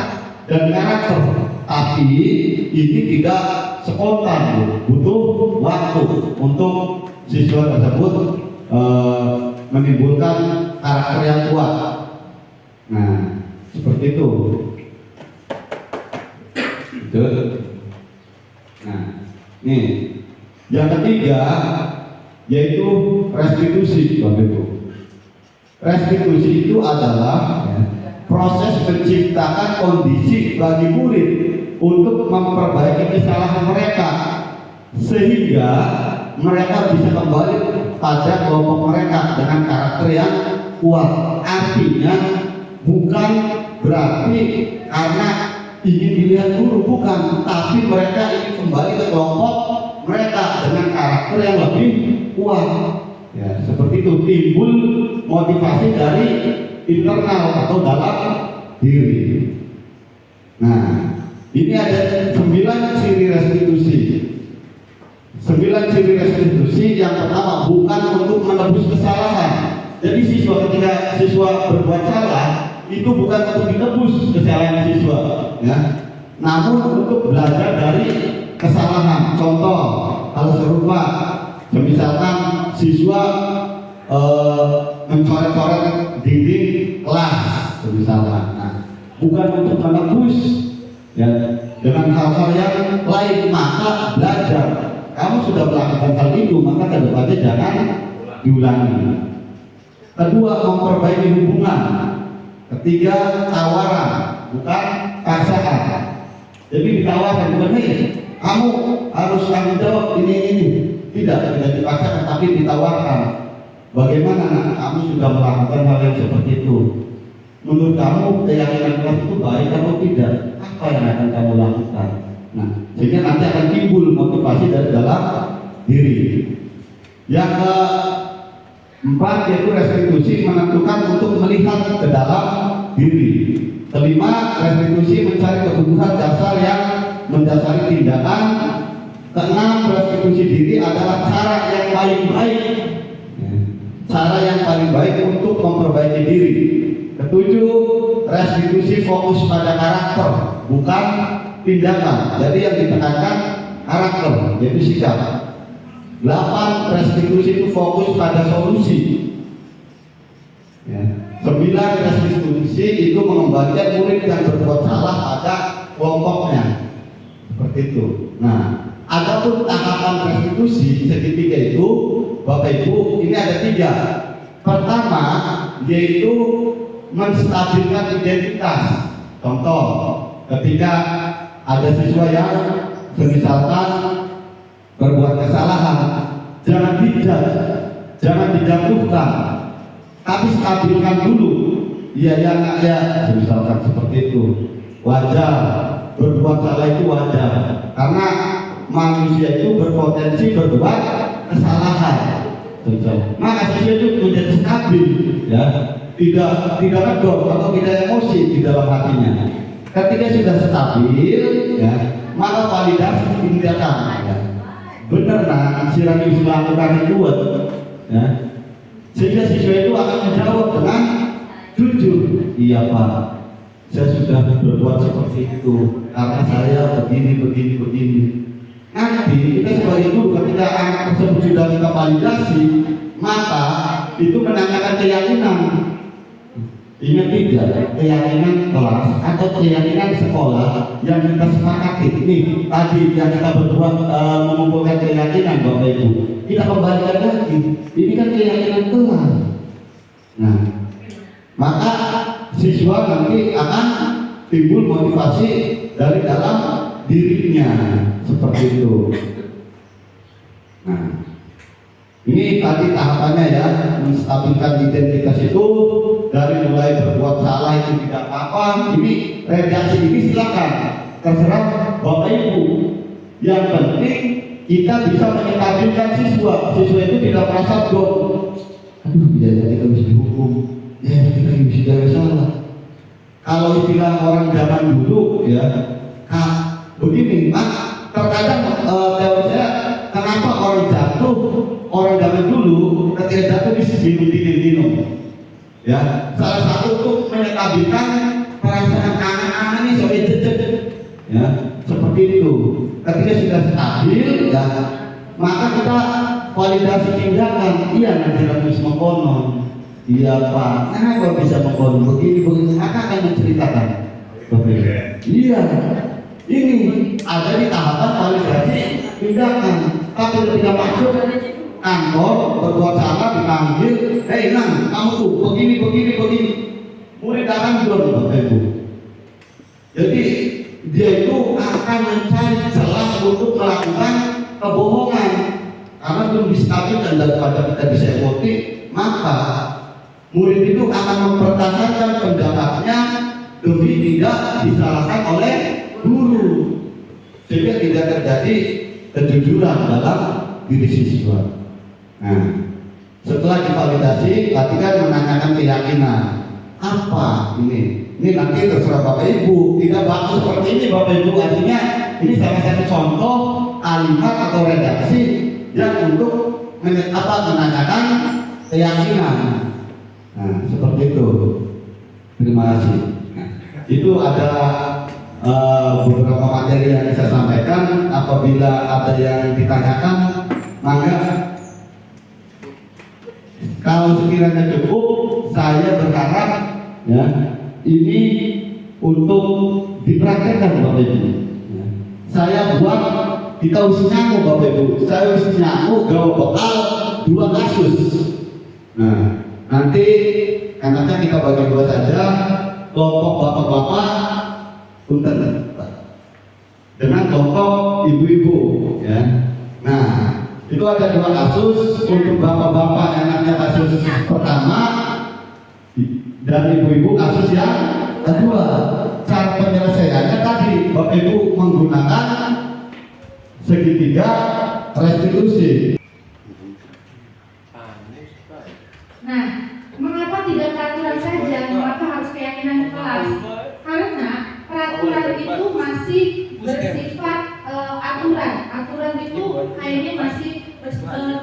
dan karakter. Tapi ini tidak spontan, butuh waktu untuk siswa tersebut menimbulkan karakter yang kuat. Nah, seperti itu. Nah, nih yang ketiga yaitu restitusi, Bapak Ibu. Restitusi itu adalah proses menciptakan kondisi bagi murid untuk memperbaiki kesalahan mereka sehingga mereka bisa kembali pada kelompok mereka dengan karakter yang kuat. Artinya bukan berarti karena ingin dilihat guru, bukan, tapi mereka ingin kembali ke kelompok mereka dengan karakter yang lebih kuat. Ya, seperti itu timbul motivasi dari internal atau dalam diri. Nah, ini ada 9 ciri restitusi. 9 ciri restitusi. Yang pertama, bukan untuk menebus kesalahan. Jadi ketika siswa berbuat salah, itu bukan untuk ditebus kesalahan siswa, ya, namun untuk belajar dari kesalahan. Contoh hal serupa, misalkan siswa mencoret-coret dinding kelas, misalkan, nah, bukan untuk menebus, ya, dengan hal-hal yang lain, maka belajar. Kamu sudah melakukan hal itu, maka kedepannya jangan diulangi. Kedua, memperbaiki hubungan. Ketiga, tawaran, bukan paksaan. Jadi ditawarkan, bukan nih, kamu harus tanggung jawab ini. Tidak dipaksakan, tapi ditawarkan. Bagaimana kamu sudah melakukan hal yang seperti itu? Menurut kamu keyakinan kelas itu baik atau tidak? Apa yang akan kamu lakukan? Nah, sehingga nanti akan timbul motivasi dari dalam diri. Yang keempat yaitu restitusi, menentukan untuk melihat ke dalam diri. Kelima, restitusi mencari kebutuhan dasar yang mendasari tindakan. Keenam, restitusi diri adalah cara yang paling baik, cara yang paling baik untuk memperbaiki diri. Ketujuh, restitusi fokus pada karakter, bukan tindakan. Jadi yang ditekankan karakter, yaitu sikap. 8, restitusi itu fokus pada solusi. 9, restitusi itu mengembalikan murid yang berbuat salah pada kelompoknya. Seperti itu. Nah, adapun tahapan restitusi segitiga itu, Bapak Ibu, ini ada 3. Pertama, yaitu menstabilkan identitas. Contoh, ketika ada siswa yang misalkan berbuat kesalahan, jangan dijudge, jangan dijatuhkan, tapi stabilkan dulu. Iya ya enggak ya, misalkan seperti itu. Wajar, berbuat salah itu wajar, karena manusia itu berpotensi berbuat kesalahan. Maka siswa itu menjadi stabil, ya, tidak ngedor atau tidak emosi di dalam hatinya. Ketika sudah stabil, ya, maka validasi tindakan, ya. Benar nah, si Rani melakukan itu, ya. Sehingga siswa itu akan menjawab dengan jujur, iya Pak, saya sudah berbuat seperti itu karena saya begini. Nanti kita sebagai guru, ketika anak tersebut sudah kita validasi, maka itu menanyakan keyakinan. Ingat tidak, keyakinan kelas atau keyakinan sekolah yang kita sepakati. Nih tadi yang kita berdua mengumpulkan keyakinan, Bapak Ibu. Kita kembalikan lagi. Ini kan keyakinan kelas. Nah, maka siswa nanti akan timbul motivasi dari dalam dirinya seperti itu. Nah, ini tadi tahapannya ya, menstabilkan identitas itu dari mulai berbuat salah itu tidak apa-apa. Ini redaksi ini silakan terserah Bapak Ibu. Yang penting kita bisa menstabilkan siswa. Siswa itu tidak merasa aduh bisa kita bisa dihukum, ya kita bisa salah. Kalau istilah orang zaman dulu ya, begini, terkadang teori saya, kenapa orang zaman dulu ketika jatuh bisa minum. Ya, salah satu untuk menstabilkan perasaan anak-anak ini sampai jejak. Ya, seperti itu. Ketika sudah stabil, ya, maka kita validasi tindakan. Iya, nanti harus mengkonon. Iya Pak, kenapa bisa mengkonon begini, maka akan menceritakan. Iya, ini ada di tahapan validasi tindakan. Tapi ketika masuk kantor berbuat salah dipanggil, Nang, kamu tuh begini. Murid akan belum Bapak Ibu. Jadi dia itu akan mencari celah untuk melakukan kebohongan karena belum distabilkan. Daripada kita bisa emosi, maka murid itu akan mempertahankan pendapatnya demi tidak disalahkan oleh guru, sehingga tidak terjadi kejujuran dalam diri siswa. Nah, setelah divalidasi, tadi kan menanyakan keyakinan apa ini. Ini nanti terserah Bapak Ibu. Tidak bagus seperti ini Bapak Ibu. Artinya ini salah satu contoh kalimat atau redaksi yang untuk menanyakan keyakinan. Nah, seperti itu. Terima kasih. Nah, itu ada beberapa materi yang saya sampaikan. Apabila ada yang ditanyakan, maka kalau sekiranya cukup, saya berharap ya ini untuk dipraktekkan Bapak Ibu. Ya. Saya buat kita usia nyamuk Bapak Ibu. Saya usia nyamuk gaul bekal 2 kasus. Nah, nanti enaknya kita bagi 2 saja. Kelompok bapak-bapak punten dengan kelompok ibu-ibu ya. Nah, itu ada 2 kasus. Untuk bapak-bapak enaknya kasus pertama dan ibu-ibu kasus yang kedua. Cara penyelesaiannya tadi Bapak Ibu menggunakan segitiga restitusi. Nah, mengapa tidak peraturan saja? Mengapa harus keyakinan kelas? Karena peraturan itu masih bersifat aturan. Aturan itu kayaknya masih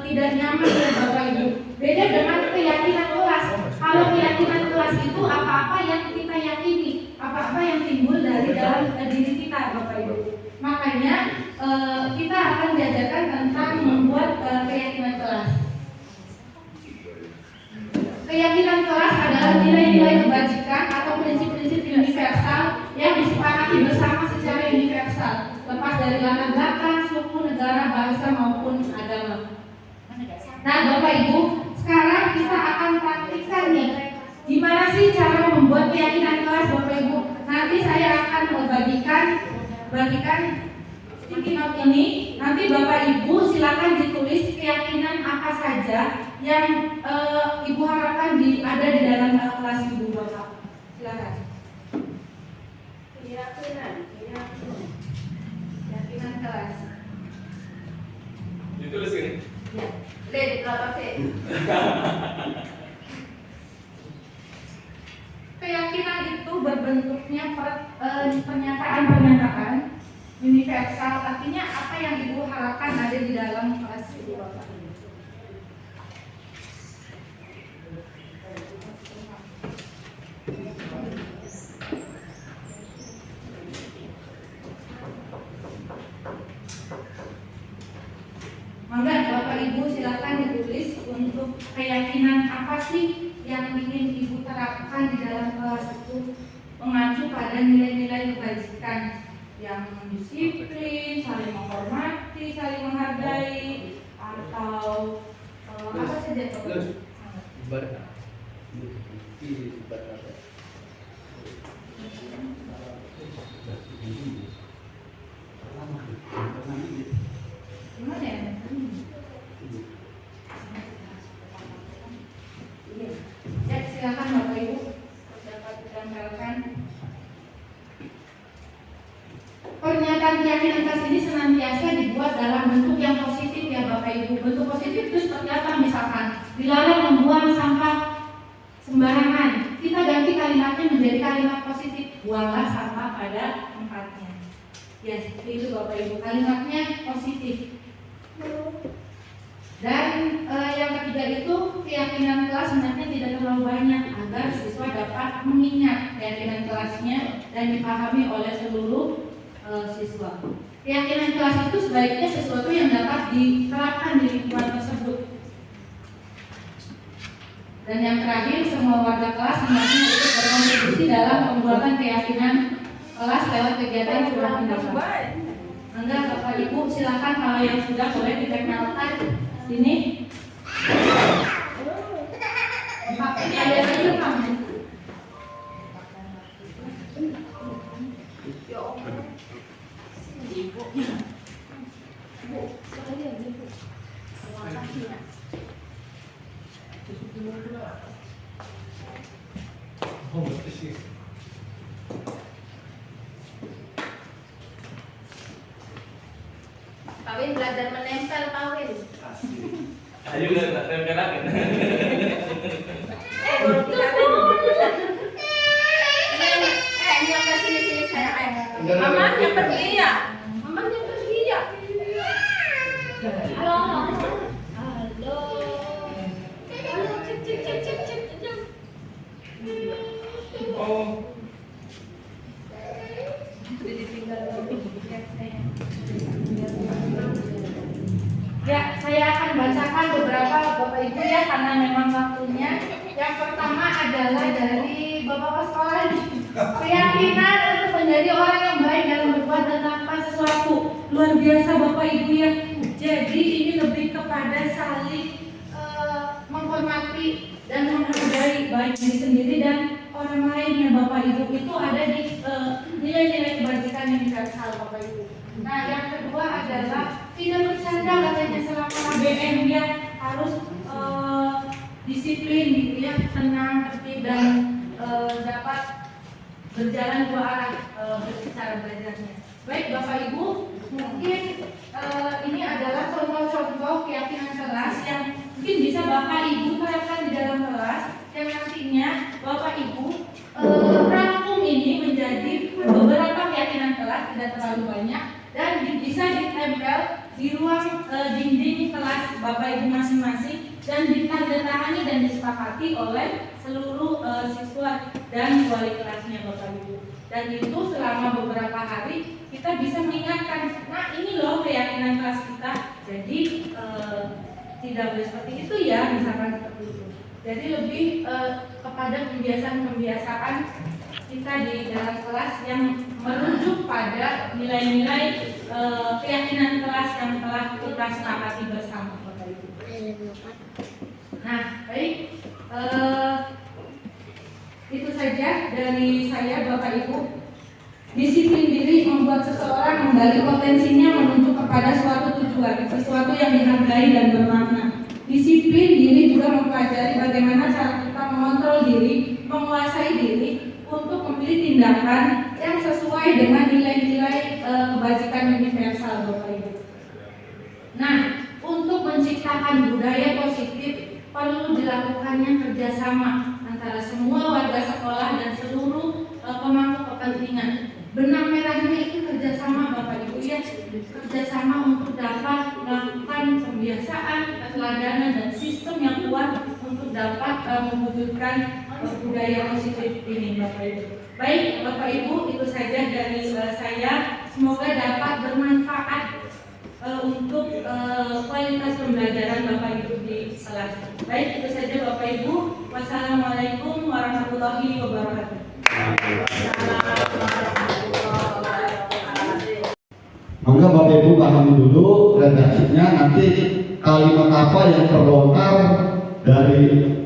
tidak nyaman ya Bapak Ibu. Beda dengan keyakinan kelas. Kalau keyakinan kelas itu apa-apa yang kita yakini, apa-apa yang timbul dari dalam diri kita Bapak Ibu. Makanya kita akan diajarkan tentang membuat keyakinan kelas. Keyakinan kelas adalah nilai-nilai kebajikan atau prinsip-prinsip universal yang disepakati bersama secara universal, lepas dari latar belakang, suku, negara, bahasa maupun agama. Nah, Bapak Ibu, sekarang kita akan praktikkan nih. Gimana sih cara membuat keyakinan kelas Bapak Ibu? Nanti saya akan bagikan sticky note ini. Nanti Bapak Ibu silakan ditulis keyakinan apa saja yang Ibu harapkan ada di dalam kelas Ibu Bapak. Silakan. Keyakinan kelas. Ditulis ini. Ya. Lihat berapa sih? Keyakinan itu berbentuknya pernyataan universal. Artinya apa yang Ibu harapkan ada di dalam kelas Ibu Bapak. Maka Bapak Ibu silakan ditulis untuk keyakinan apa sih yang ingin Ibu terapkan di dalam kelas itu, mengacu pada nilai-nilai kebajikan yang disiplin, saling menghormati, saling menghargai, atau apa saja Bapak. Gimana ya? Ya, silakan Bapak Ibu dapat ditempelkan. Pernyataan keyakinan kelas ini senantiasa dibuat dalam bentuk yang positif ya Bapak Ibu. Bentuk positif itu seperti apa? Misalkan dilarang membuang sampah sembarangan. Kita ganti kalimatnya menjadi kalimat positif. Buanglah sampah pada tempatnya. Ya, seperti itu Bapak Ibu. Kalimatnya positif. Dan yang ketiga itu keyakinan kelas sebenarnya tidak terlalu banyak agar siswa dapat mengingat keyakinan kelasnya dan dipahami oleh seluruh siswa. Keyakinan kelas itu sebaiknya sesuatu yang dapat diterapkan di lingkungan tersebut. Dan yang terakhir, semua warga kelas hendaknya ikut berkontribusi dalam pembuatan keyakinan kelas lewat kegiatan curah pendapat. Enggak, Bapak Ibu silakan kalau yang sudah boleh ditempelkan sini. Ini ada lagi kamu. Kawin belajar menempel kawin. Ayo udah tempel lagi. Baru kita ini yang ke sini saya. Mamanya pergi ya. Mamanya pergi ya. Halo. Halo. Halo, cek. Oh. Sudah ditinggal lagi. Ya, saya akan bacakan beberapa Bapak Ibu ya karena memang waktunya. Yang pertama adalah dari Bapak sekolah ini. Keyakinan untuk menjadi orang yang baik dalam berbuat dan melakukan sesuatu. Luar biasa Bapak Ibu ya. Jadi ini lebih kepada saling menghormati dan menghargai baik diri sendiri dan orang lain ya Bapak Ibu. Itu ada di nilai-nilai kebajikan yang universal Bapak Ibu. Nah, yang kedua adalah tidak bercanda katanya selama KBM ya, harus disiplin gitu ya, tenang, tertib dan dapat berjalan dua arah cara belajarnya. Baik Bapak Ibu, mungkin ini adalah contoh-contoh keyakinan kelas yang mungkin bisa Bapak Ibu terapkan di dalam kelas yang nantinya Bapak Ibu rangkum ini menjadi beberapa keyakinan kelas, tidak terlalu banyak, dan bisa ditempel di ruang dinding kelas Bapak Ibu masing-masing dan ditandatangani dan disepakati oleh seluruh siswa dan wali kelasnya Bapak Ibu. Dan itu selama beberapa hari kita bisa mengingatkan, nah ini loh keyakinan kelas kita. Jadi tidak boleh seperti itu ya, misalkan seperti itu. Jadi lebih kepada kebiasaan-kebiasaan kita di dalam kelas yang merujuk pada nilai-nilai keyakinan kelas yang telah kita sepakati bersama Bapak Ibu. Nah, baik, itu saja dari saya Bapak Ibu. Disiplin diri membuat seseorang menggali potensinya menuju kepada suatu tujuan, sesuatu yang dihargai dan bermakna. Disiplin diri juga mempelajari bagaimana cara kita mengontrol diri, menguasai diri untuk memilih tindakan yang sesuai dengan nilai-nilai kebajikan universal Bapak Ibu. Nah, untuk menciptakan budaya positif perlu dilakukannya kerjasama antara semua warga sekolah dan seluruh pemangku kepentingan. Benang merahnya itu kerjasama Bapak Ibu ya, kerjasama untuk dapat melakukan pembiasaan, keteladanan dan sistem yang kuat untuk dapat mewujudkan budaya positif ini Bapak Ibu. Baik Bapak Ibu, itu saja dari saya. Semoga dapat bermanfaat untuk kualitas pembelajaran Bapak Ibu di kelas. Baik, itu saja Bapak Ibu. Wassalamualaikum warahmatullahi wabarakatuh. Maka Bapak Ibu pahami dulu redaksinya, nanti kalimat apa yang terbongkar dari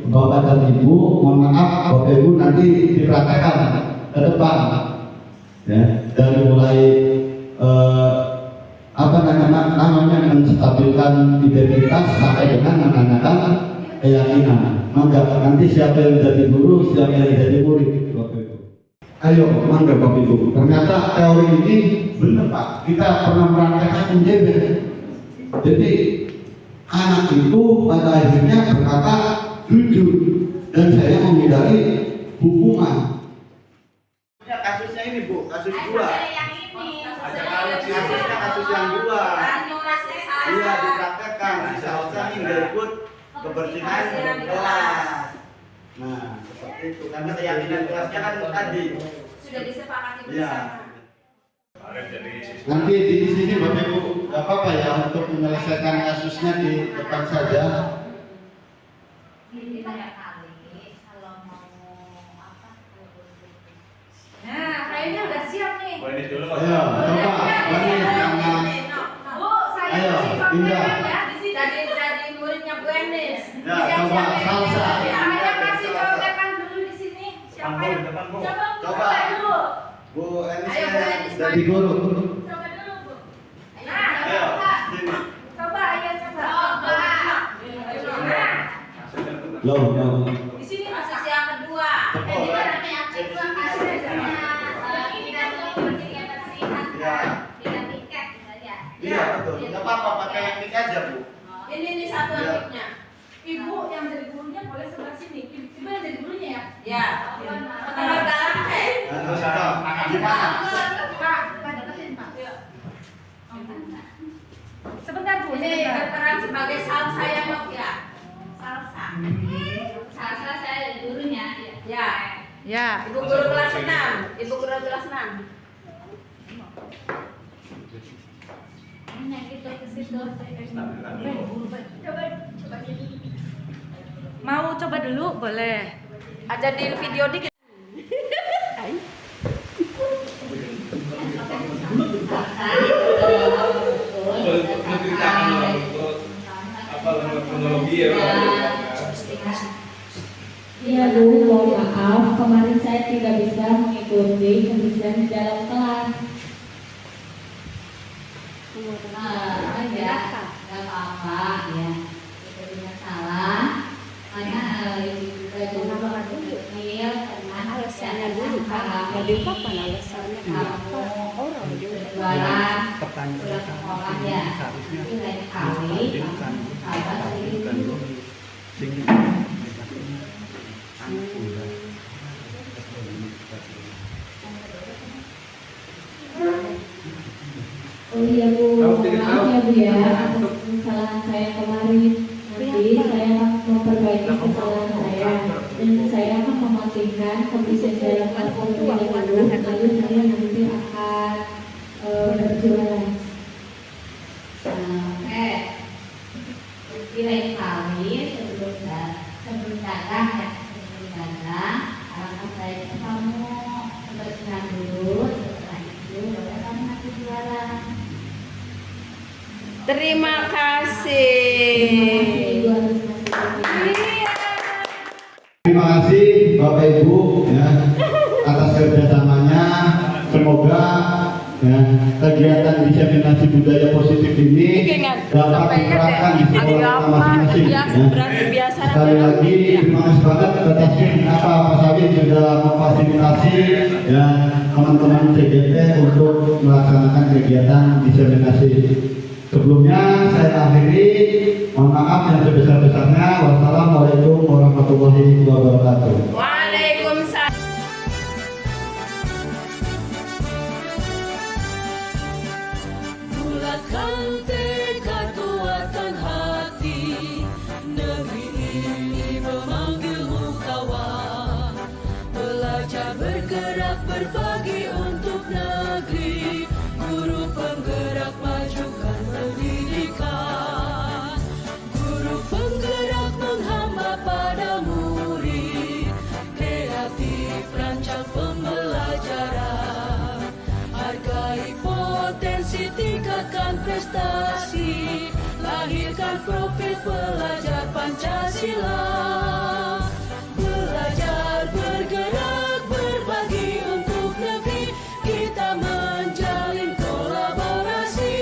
Bapak dan Ibu, mohon maaf Bapak Ibu nanti dipraktekkan ke depan, ya, dari mulai namanya menstabilkan identitas sampai dengan menanyakan keyakinan. Maka nanti siapa yang jadi guru, siapa yang jadi murid, Bapak Ibu. Ayo, mangga Bapak Ibu. Ternyata teori ini benar Pak. Kita pernah mempraktekkan MJB. Jadi anak itu pada akhirnya berkata jujur dan saya menghindari hukuman. Kasusnya ini Bu, kasus dua. Kasusnya kasus yang dua. Iya dipraktekkan, seharusnya nggak ikut kebersihan kelas. Nah seperti itu karena keyakinan kelasnya kan tadi sudah disepakati ya. bersama. Nanti di sini Bapak Ibu nggak apa-apa ya untuk menyelesaikan kasusnya di depan saja. Nah, kayaknya udah siap nih. Boleh dulu Pak. Ayo coba Banis sama Bu, saya Ayo, kasih Indah. contekan ya di sini. Jadi muridnya Bu Enis. Ya, coba salsa. Saya kasih contekan dulu di sini. Siapa yang coba dulu. Bu Enis Ayo, Bu Enis, jadi guru. Coba dulu, Bu. Nah, Ayo coba. sini. Coba, ayo coba. Nah, Loh. di sini kasus yang kedua. Ini kan yang kedua kasusnya. Iya betul. Nggak apa-apa pakai yang mic aja Bu. Ini satu Ya. mic-nya. Ibu yang jadi gurunya boleh sebelah sini. Ibu yang jadi gurunya ya? Ya. Pertama dalam Terus gimana? Pak, deketin Pak. Sebentar Bu. Ini berperan sebagai salsa yang ya. Salsa. Salsa saya jadi gurunya. Ya. Ya. Ibu guru kelas 6. Ibu guru kelas 6. Nah, gitu ke situ. Mau coba dulu boleh. Ada di video dikit. Menceritakan apa kronologi ya. Iya Bu, mohon maaf, kemarin saya tidak bisa mengikuti pembicaraan di dalam kelas. Ya, nggak apa-apa ya. Itu tidak salah. Karena itu kecil karena alasannya dulu kan. Jadi kapan alasannya? Kamu orang berjualan, pulang sekolah ya. Itu lain kali. Sahabat Oh iya Bu, maaf ya Bu ya atas kesalahan saya kemarin. Nanti saya akan memperbaiki kesalahan saya dan saya akan mematikan kondisi dalam kelas terlebih dahulu. Lalu saya nanti akan berjualan. Oke. Di lain kali sebelum datang ya, alangkah saya kamu bersenang dulu, setelah itu baru kamu nanti jualan. Terima kasih. Terima kasih Bapak Ibu ya atas kerjasamanya. Semoga ya, kegiatan diseminasi budaya positif ini dapat diterapkan di sekolah masing-masing. Ya. Sekali lagi terima kasih banget atas Pak Sabit sudah memfasilitasi ya teman-teman CGT untuk melaksanakan kegiatan diseminasi. Sebelumnya saya akhiri, mohon maaf yang sebesar-besarnya. Wassalamualaikum warahmatullahi wabarakatuh. Waalaikumsalam. Bulatkan tekad, kuatkan hati. Negeri ini memanggilmu kawan. Belajar bergerak berbagi untuk negeri. Guru penggerak majukan pendidikan. Guru penggerak menghamba pada murid. Kreatif rancang pembelajaran. Hargai potensi, tingkatkan prestasi. lahirkan profil pelajar Pancasila. Belajar, bergerak, berbagi untuk negeri, kita menjalin kolaborasi.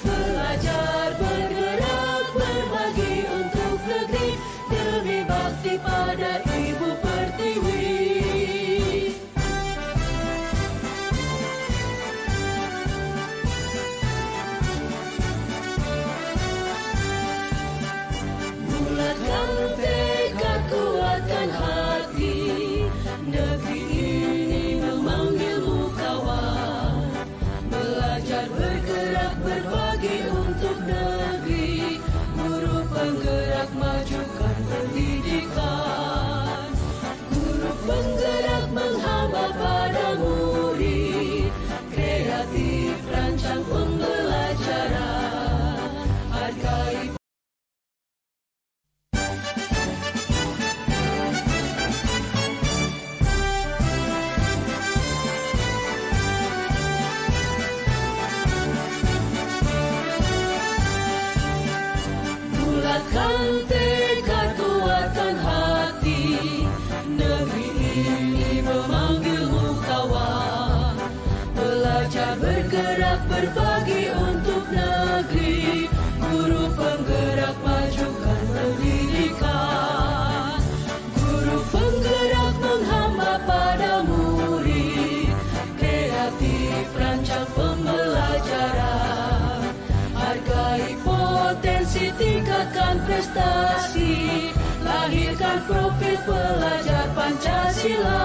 Belajar, bergerak, berbagi untuk negeri, demi bakti pada Ibu Pertiwi. Bulatkan tekad, kuatkan hati, negeri ini memanggilmu kawan. Belajar, bergerak, berbagi untuk negeri, guru penggerak, majukan pendidikan. Guru penggerak menghamba pada murid, kreatif rancang pembelajaran, hargai bulatkan tekad, kuatkan hati, negeri ini memanggilmu kawan. Belajar, bergerak, berbagi untuk negeri, guru penggerak, majukan pendidikan. Guru penggerak menghamba pada murid, kreatif rancang pembelajaran, hargai potensi, tingkatkan prestasi, lahirkan profil pelajar Pancasila.